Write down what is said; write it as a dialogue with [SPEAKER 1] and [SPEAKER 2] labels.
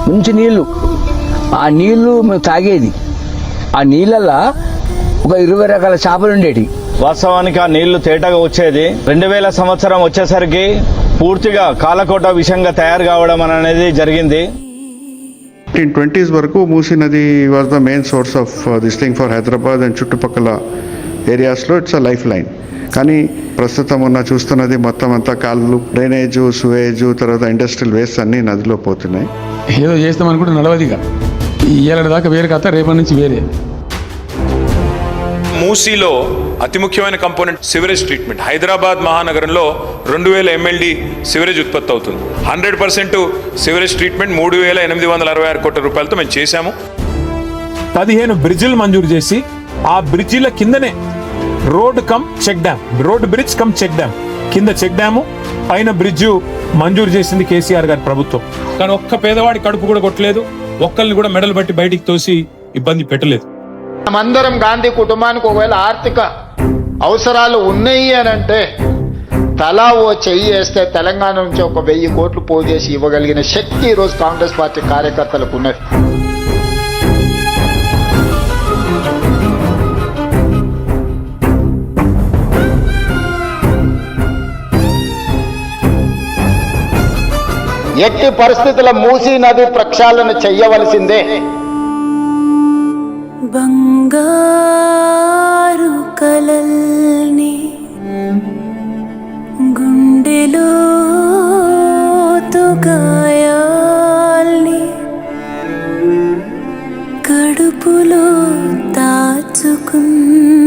[SPEAKER 1] మంచి నీళ్లు. ఆ నీళ్లు మేము తాగేది. ఆ నీళ్ళల్లో ఒక 20 రకాల చేపలు ఉండేవి.
[SPEAKER 2] వాస్తవానికి ఆ నీళ్లు తేటగా వచ్చేది. 2000 సంవత్సరం వచ్చేసరికి పూర్తిగా కాలకోట విషయంగా తయారు కావడం అనేది జరిగింది.
[SPEAKER 3] 1920s వరకు మూసీ నది was the main source of this thing for Hyderabad and చుట్టుపక్కల ఏరియాస్లో. It's a life line. కానీ ప్రస్తుతం చూస్తున్నది మొత్తం అంతా కాళ్ళు, డ్రైనేజు, సువేజు, తర్వాత ఇండస్ట్రియల్ వేస్ట్ అన్నీ నదిలో పోతున్నాయి.
[SPEAKER 4] ఏదో చేస్తామనుకుంటే నడవదిగా. ఇయ్యాల దాకా వేరే కథ, రేపటి నుంచి వేరే.
[SPEAKER 5] మూసీలో అతి ముఖ్యమైన కంపోనెంట్ సివరేజ్ ట్రీట్మెంట్. హైదరాబాద్ మహానగరంలో 2000 MLD సివరేజ్ ఉత్పత్తి అవుతుంది. 100% సివరేజ్ ట్రీట్మెంట్ 3866 కోట్ల రూపాయలతో మేము చేశాము.
[SPEAKER 6] 15 బ్రిడ్జిలు మంజూరు చేసి ఆ బ్రిడ్జిల కిందనే road cum check dam, road bridge cum check dam, కింద చెక్ డ్యాము, పైన బ్రిడ్జు మంజూరు చేసింది కేసీఆర్ గారి ప్రభుత్వం. కానీ ఒక్క పేదవాడి కడుపు కూడా కొట్టలేదు, ఒక్కరిని కూడా మెడలు బట్టి బయటికి తోసి ఇబ్బంది పెట్టలేదు.
[SPEAKER 7] మనమందరం గాంధీ కుటుంబానికి ఒకవేళ ఆర్థిక అవసరాలు ఉన్నాయి అని అంటే తలా ఓ చెయ్యి వేస్తే తెలంగాణ నుంచి 1000 కోట్లు పోజేసి ఇవ్వగలిగిన శక్తి ఈరోజు కాంగ్రెస్ పార్టీ కార్యకర్తలకు ఉన్నది. ఎట్టి పరిస్థితుల మూసీ నది ప్రక్షాళన చెయ్యవలసిందే.
[SPEAKER 8] బంగారు కలల్ని గుండెలో గాయాల్ని కడుపులో దాచుకున్న